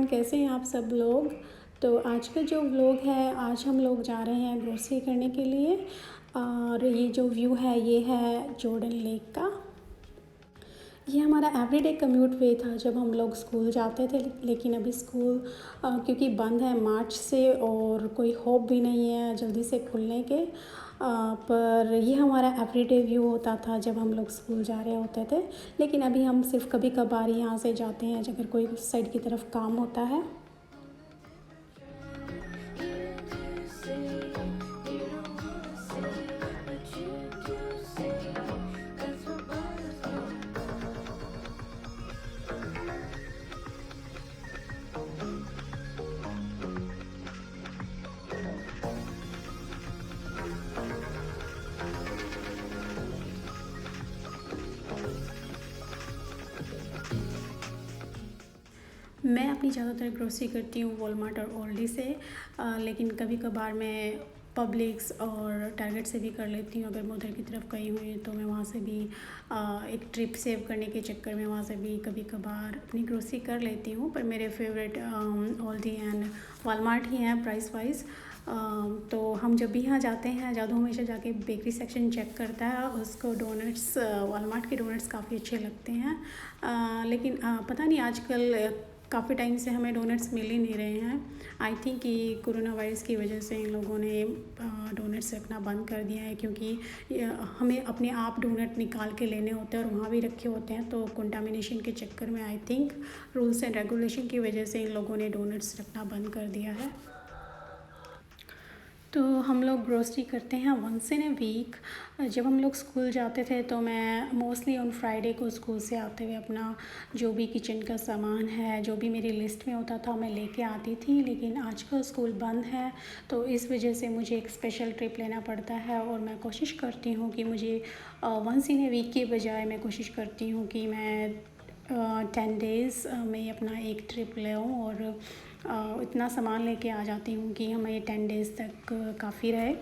Everyone, कैसे हैं आप सब लोग। तो आज का जो व्लॉग है, आज हम लोग जा रहे हैं ग्रोसरी करने के लिए। और ये जो व्यू है ये है जॉर्डन लेक का। ये हमारा एवरीडे कम्यूट वे था जब हम लोग स्कूल जाते थे, लेकिन अभी स्कूल क्योंकि बंद है मार्च से और कोई होप भी नहीं है जल्दी से खुलने के। पर ये हमारा एवरीडे व्यू होता था जब हम लोग स्कूल जा रहे होते थे। लेकिन अभी हम सिर्फ कभी कभार यहाँ से जाते हैं अगर कोई उस साइड की तरफ काम होता है। मैं अपनी ज़्यादातर ग्रोसरी करती हूँ वॉलमार्ट और ओल्डी से, लेकिन कभी कभार मैं पब्लिक्स और टारगेट से भी कर लेती हूँ। अगर मैं उधर की तरफ गई हुई तो मैं वहाँ से भी एक ट्रिप सेव करने के चक्कर में वहाँ से भी कभी कभार अपनी ग्रोसरी कर लेती हूँ। पर मेरे फेवरेट ओल्डी एंड वॉलमार्ट ही हैं प्राइस वाइज। तो हम जब भी यहाँ जाते हैं जादू हमेशा जाके बेकरी सेक्शन चेक करता है। उसको डोनट्स, वॉलमार्ट के डोनट्स काफ़ी अच्छे लगते हैं। लेकिन पता नहीं आजकल काफ़ी टाइम से हमें डोनट्स मिल ही नहीं रहे हैं। आई थिंक कि कोरोना वायरस की वजह से इन लोगों ने डोनट्स रखना बंद कर दिया है, क्योंकि हमें अपने आप डोनट निकाल के लेने होते हैं और वहाँ भी रखे होते हैं। तो कंटामिनेशन के चक्कर में I think rules and regulation की वजह से इन लोगों ने डोनट्स रखना बंद कर दिया है। तो हम लोग ग्रोसरी करते हैं वंस इन ए वीक। जब हम लोग स्कूल जाते थे तो मैं मोस्टली ऑन फ्राइडे को स्कूल से आते हुए अपना जो भी किचन का सामान है, जो भी मेरी लिस्ट में होता था, मैं लेके आती थी। लेकिन आजकल स्कूल बंद है तो इस वजह से मुझे एक स्पेशल ट्रिप लेना पड़ता है। और मैं कोशिश करती हूँ कि मुझे वंस इन ए वीक के बजाय मैं कोशिश करती हूँ कि मैं 10 डेज़ में अपना एक ट्रिप ले आऊँ और इतना सामान लेके आ जाती हूँ कि हमें 10 डेज़ तक काफ़ी रहे।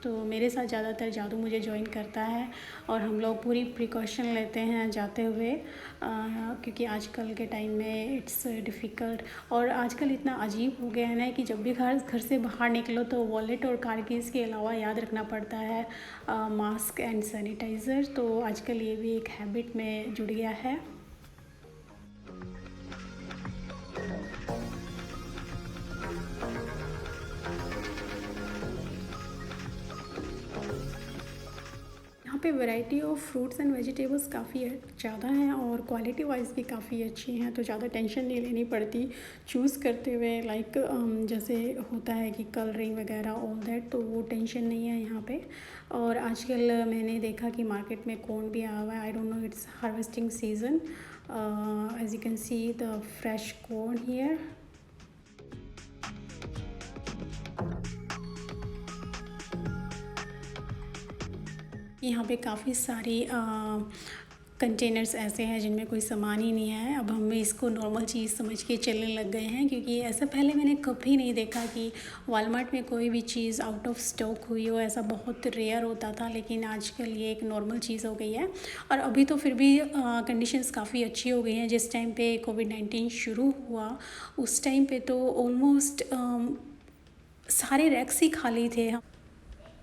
तो मेरे साथ ज़्यादातर जादू मुझे ज्वाइन करता है और हम लोग पूरी प्रिकॉशन लेते हैं जाते हुए, क्योंकि आजकल के टाइम में इट्स डिफ़िकल्ट। और आजकल इतना अजीब हो गया है ना कि जब भी घर से बाहर निकलो तो वॉलेट और कार कीज़ के अलावा याद रखना पड़ता है मास्क एंड सैनिटाइज़र। तो आजकल ये भी एक हैबिट में जुड़ गया है। यहाँ पे variety of fruits and vegetables काफ़ी ज़्यादा हैं और क्वालिटी वाइज भी काफ़ी अच्छी हैं, तो ज़्यादा टेंशन नहीं लेनी पड़ती चूज़ करते हुए। लाइक जैसे होता है कि कलरिंग वगैरह ऑल दैट, तो वो टेंशन नहीं है यहाँ पे। और आजकल मैंने देखा कि मार्केट में कॉर्न भी आया हुआ है। I don't know, it's harvesting season. As you can see the fresh corn here. यहाँ पे काफ़ी सारी कंटेनर्स ऐसे हैं जिनमें कोई सामान ही नहीं है। अब हमें इसको नॉर्मल चीज़ समझ के चलने लग गए हैं, क्योंकि ऐसा पहले मैंने कभी नहीं देखा कि वॉलमार्ट में कोई भी चीज़ आउट ऑफ स्टॉक हुई हो। ऐसा बहुत रेयर होता था, लेकिन आजकल ये एक नॉर्मल चीज़ हो गई है। और अभी तो फिर भी कंडीशंस काफ़ी अच्छी हो गई हैं। जिस टाइम पे कोविड-19 शुरू हुआ उस टाइम पे तो ऑलमोस्ट सारे रैक्स ही खाली थे।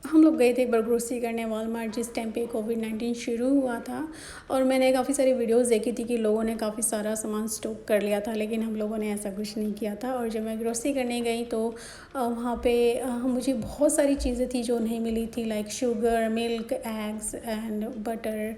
हम लोग गए थे एक बार ग्रोसरी करने वॉलमार्ट जिस टाइम पे कोविड-19 शुरू हुआ था, और मैंने काफ़ी सारी वीडियोस देखी थी कि लोगों ने काफ़ी सारा सामान स्टॉक कर लिया था, लेकिन हम लोगों ने ऐसा कुछ नहीं किया था। और जब मैं ग्रोसरी करने गई तो वहाँ पे मुझे बहुत सारी चीज़ें थी जो नहीं मिली थी, like sugar, milk, eggs and butter.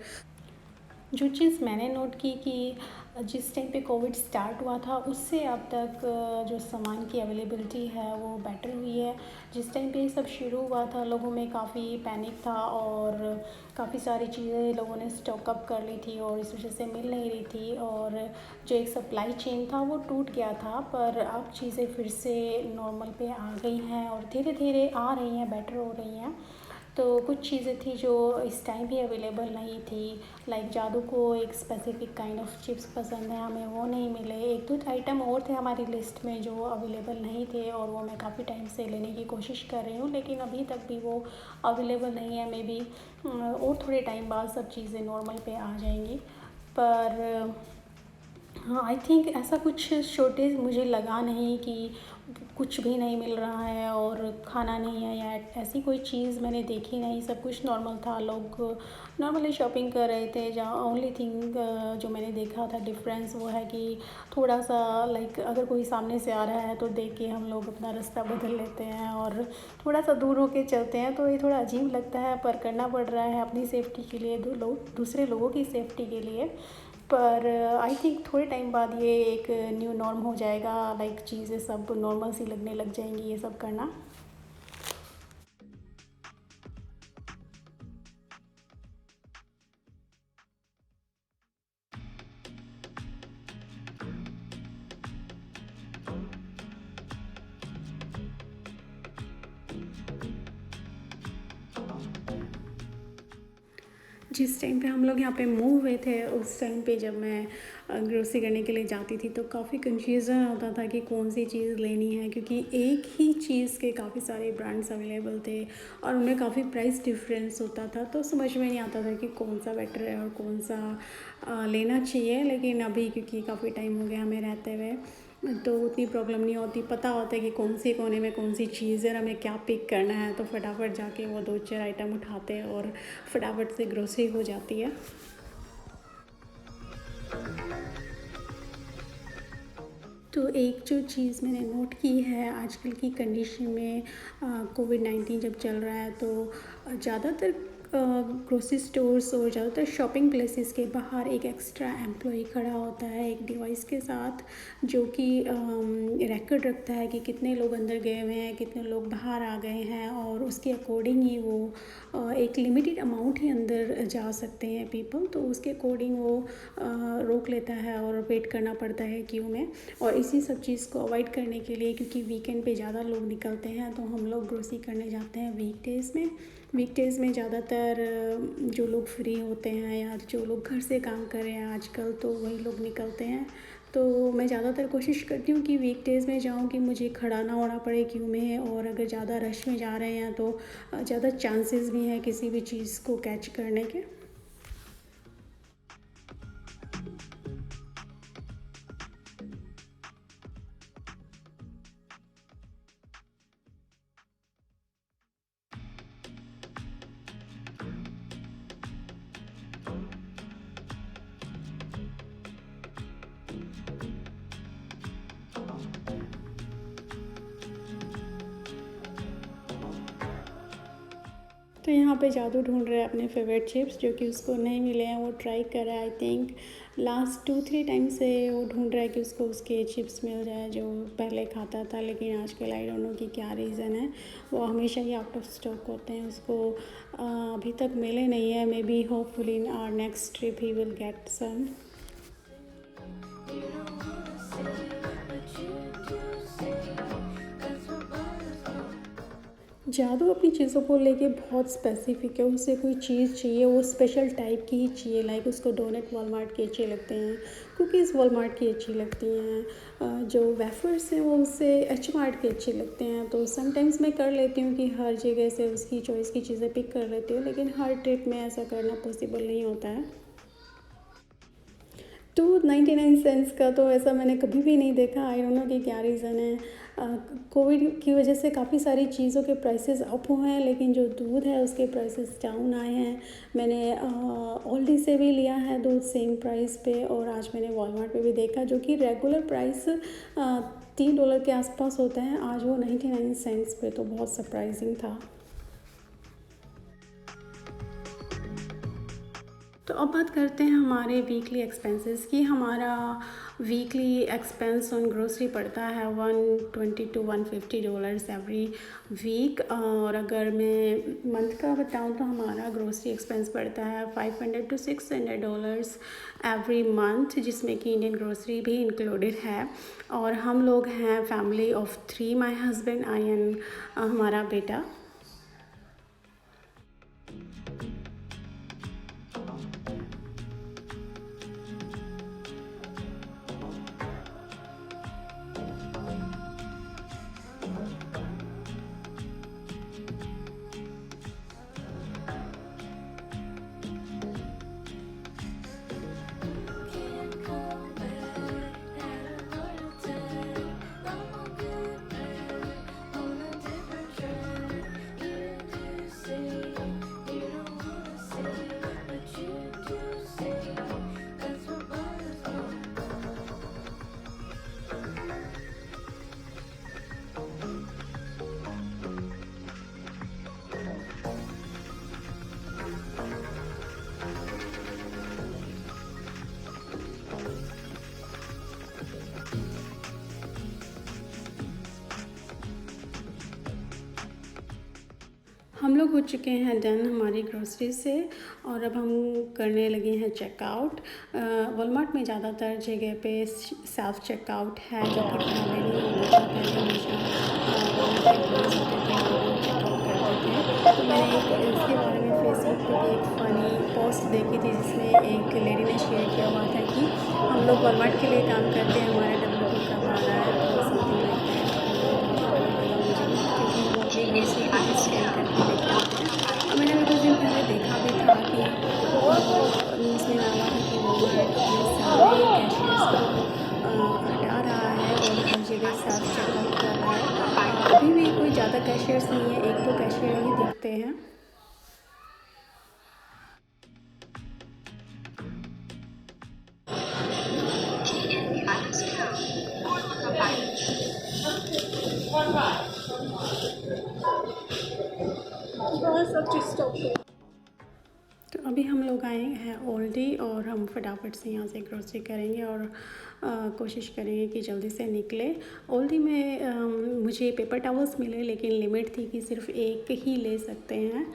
जो चीज़ मैंने नोट की कि जिस टाइम पे कोविड स्टार्ट हुआ था उससे अब तक जो सामान की अवेलेबिलिटी है वो बेटर हुई है। जिस टाइम पे ये सब शुरू हुआ था लोगों में काफ़ी पैनिक था और काफ़ी सारी चीज़ें लोगों ने स्टॉक अप कर ली थी और इस वजह से मिल नहीं रही थी, और जो एक सप्लाई चेन था वो टूट गया था। पर अब चीज़ें फिर से नॉर्मल पे आ गई हैं और धीरे धीरे आ रही हैं, बेटर हो रही हैं। तो कुछ चीज़ें थी जो इस टाइम भी अवेलेबल नहीं थी, लाइक जादू को एक स्पेसिफिक काइंड ऑफ चिप्स पसंद है, हमें वो नहीं मिले। एक दो आइटम और थे हमारी लिस्ट में जो अवेलेबल नहीं थे और वो मैं काफ़ी टाइम से लेने की कोशिश कर रही हूँ, लेकिन अभी तक भी वो अवेलेबल नहीं है। मे बी और थोड़े टाइम बाद सब चीज़ें नॉर्मल पे आ जाएंगी। पर हाँ, आई थिंक ऐसा कुछ शॉर्टेज मुझे लगा नहीं कि कुछ भी नहीं मिल रहा है और खाना नहीं है या ऐसी कोई चीज़ मैंने देखी नहीं। सब कुछ नॉर्मल था, लोग नॉर्मली शॉपिंग कर रहे थे। जहाँ ओनली थिंग जो मैंने देखा था डिफरेंस वो है कि थोड़ा सा लाइक अगर कोई सामने से आ रहा है तो देख के हम लोग अपना रास्ता बदल लेते हैं और थोड़ा सा दूर होके चलते हैं। तो ये थोड़ा अजीब लगता है, पर करना पड़ रहा है अपनी सेफ्टी के लिए, दूसरे लोगों की सेफ्टी के लिए। पर आई थिंक थोड़े टाइम बाद ये एक न्यू नॉर्म हो जाएगा, लाइक चीज़ें सब नॉर्मल सी लगने लग जाएंगी ये सब करना। जिस टाइम पे हम लोग यहाँ पे मूव हुए थे उस टाइम पे जब मैं ग्रोसरी करने के लिए जाती थी तो काफ़ी कन्फ्यूज़न होता था कि कौन सी चीज़ लेनी है, क्योंकि एक ही चीज़ के काफ़ी सारे ब्रांड्स अवेलेबल थे और उनमें काफ़ी प्राइस डिफरेंस होता था। तो समझ में नहीं आता था कि कौन सा बेटर है और कौन सा लेना चाहिए। लेकिन अभी क्योंकि काफ़ी टाइम हो गया हमें रहते हुए तो उतनी प्रॉब्लम नहीं होती, पता होता है कि कौन से कोने में कौन सी चीज़ है और हमें क्या पिक करना है। तो फटाफट जाके वो 2-4 आइटम उठाते हैं और फटाफट से ग्रोसरी हो जाती है। तो एक जो चीज़ मैंने नोट की है आजकल की कंडीशन में, कोविड-19 जब चल रहा है तो ज़्यादातर ग्रोसरी स्टोर्स और ज़्यादातर शॉपिंग प्लेसेस के बाहर एक एक्स्ट्रा एम्प्लॉय खड़ा होता है एक डिवाइस के साथ, जो कि रिकॉर्ड रखता है कि कितने लोग अंदर गए हुए हैं, कितने लोग बाहर आ गए हैं और उसके अकॉर्डिंग ही वो एक लिमिटेड अमाउंट ही अंदर जा सकते हैं पीपल। तो उसके अकॉर्डिंग वो रोक लेता है और वेट करना पड़ता है क्यू में। और इसी सब चीज़ को अवॉइड करने के लिए, क्योंकि वीकेंड पे ज़्यादा लोग निकलते हैं, तो हम लोग ग्रोसरी करने जाते हैं वीकडेज़ में। वीकडेज़ में ज़्यादातर जो लोग फ्री होते हैं या जो लोग घर से काम कर रहे हैं आजकल, तो वही लोग निकलते हैं। तो मैं ज़्यादातर कोशिश करती हूँ कि वीकडेज़ में जाऊँ कि मुझे खड़ा ना होना पड़े क्यू में। और अगर ज़्यादा रश में जा रहे हैं तो ज़्यादा चांसेस भी हैं किसी भी चीज़ को कैच करने के। तो यहाँ पे जादू ढूंढ रहा है अपने फेवरेट चिप्स, जो कि उसको नहीं मिले हैं। वो ट्राई कर रहा है, आई थिंक लास्ट 2-3 टाइम से वो ढूंढ रहा है कि उसको उसके चिप्स मिल जाए जो पहले खाता था। लेकिन आजकल आई डोंट नो कि क्या रीज़न है, वो हमेशा ही आउट ऑफ स्टॉक होते हैं। उसको अभी तक मिले नहीं है। Maybe hopefully in our next trip he will get some. जादू अपनी चीज़ों को लेके बहुत स्पेसिफिक है। उसे कोई चीज़ चाहिए, वो स्पेशल टाइप की ही चाहिए। लाइक उसको डोनट वॉलमार्ट के अच्छे लगते हैं, कुकीज़ वॉलमार्ट की अच्छी लगती हैं, जो वेफर्स हैं वो उससे एच मार्ट के अच्छे लगते हैं। तो समटाइम्स मैं कर लेती हूँ कि हर जगह से उसकी चॉइस की चीज़ें पिक कर लेती हूँ, लेकिन हर ट्रिप में ऐसा करना पॉसिबल नहीं होता है। तो 99 सेंट्स का तो ऐसा मैंने कभी भी नहीं देखा। आई डोंट नो कि क्या रीज़न है। कोविड की वजह से काफ़ी सारी चीज़ों के प्राइसेस अप हुए हैं, लेकिन जो दूध है उसके प्राइसेस डाउन आए हैं। मैंने ओल्डी से भी लिया है दूध सेम प्राइस पे, और आज मैंने वॉलमार्ट पे भी देखा जो कि रेगुलर प्राइस $3 के आसपास होता है, आज वो 99 सेंट्स पे। तो बहुत सरप्राइजिंग था। तो अब बात करते हैं हमारे वीकली एक्सपेंसेस की। हमारा वीकली एक्सपेंस ऑन ग्रोसरी पड़ता है $120 to $150 एवरी वीक। और अगर मैं मंथ का बताऊं तो हमारा ग्रोसरी एक्सपेंस पड़ता है $500 to $600 एवरी मंथ, जिसमें कि इंडियन ग्रोसरी भी इंक्लूडेड है। और हम लोग हैं family of 3, my husband, I and हमारा बेटा। लोग हो चुके हैं डन हमारी ग्रोसरी से और अब हम करने लगे हैं चेकआउट। वॉलमार्ट में ज़्यादातर जगह पे सेल्फ चेकआउट है, जो कि पहले नहीं होता था। पहले हमेशा वॉलमार्ट के एम्प्लॉयज़ होते थे और वो चेकआउट करते थे। तो मैंने एक इसके बारे में फेसबुक पे भी एक फ़नी पोस्ट देखी थी, जिसमें एक लेडी ने शेयर किया हुआ था कि हम लोग वॉलमार्ट के लिए काम करते हैं, हमारा डब्ल्यू कब आ रहा है, तो समथिंग लाइक दैट। क्योंकि वो अपनी ग्रोसरी खुद स्कैन करके लेके आते हैं। और मैंने भी कुछ दिन पहले देखा भी था कि न्यूज़ में आया था कि वॉलमार्ट अपने सारे कैशियर्स को हटा रहा है और हर जगह सेल्फ चेकआउट कर रहा है। अभी भी कोई ज़्यादा कैशियर्स नहीं है, एक दो कैशियर ही दिखते हैं। तो अभी हम लोग आए हैं ओल्डी और हम फटाफट से यहाँ से ग्रोसरी करेंगे और कोशिश करेंगे कि जल्दी से निकले। ओल्डी में मुझे पेपर टॉवल्स मिले, लेकिन लिमिट थी कि सिर्फ एक ही ले सकते हैं।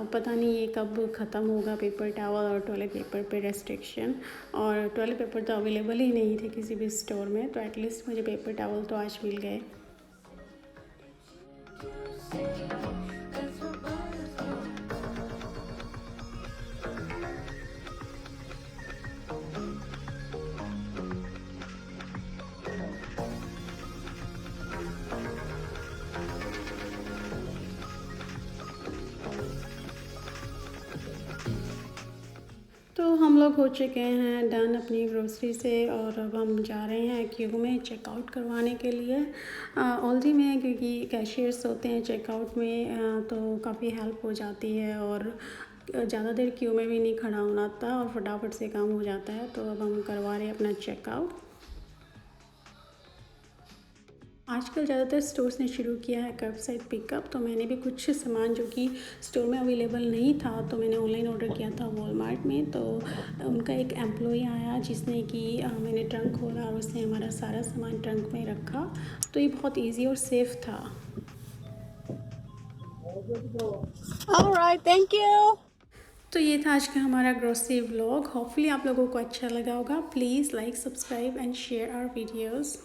पता नहीं ये कब ख़त्म होगा पेपर टॉवल और टॉयलेट पेपर पे रेस्ट्रिक्शन। और टॉयलेट पेपर तो अवेलेबल ही नहीं थे किसी भी स्टोर में, तो एटलीस्ट मुझे पेपर टॉवल तो आज मिल गए। तो हम लोग हो चुके हैं डन अपनी ग्रोसरी से और अब हम जा रहे हैं क्यू में चेकआउट करवाने के लिए। ओल्डी में क्योंकि कैशियर्स होते हैं चेकआउट में, तो काफ़ी हेल्प हो जाती है और ज़्यादा देर क्यू में भी नहीं खड़ा होना था और फटाफट से काम हो जाता है। तो अब हम करवा रहे हैं अपना चेकआउट। आजकल ज़्यादातर स्टोर्स ने शुरू किया है कर्बसाइड पिकअप, तो मैंने भी कुछ सामान जो कि स्टोर में अवेलेबल नहीं था तो मैंने ऑनलाइन ऑर्डर किया था वॉलमार्ट में। तो उनका एक एम्प्लॉई आया जिसने कि मैंने ट्रंक खोला और उसने हमारा सारा सामान ट्रंक में रखा। तो ये बहुत इजी और सेफ़ था। Alright, thank you. तो ये था आज का हमारा ग्रोसरी व्लॉग। होपफुली आप लोगों को अच्छा लगा होगा। Please like, subscribe and share our videos.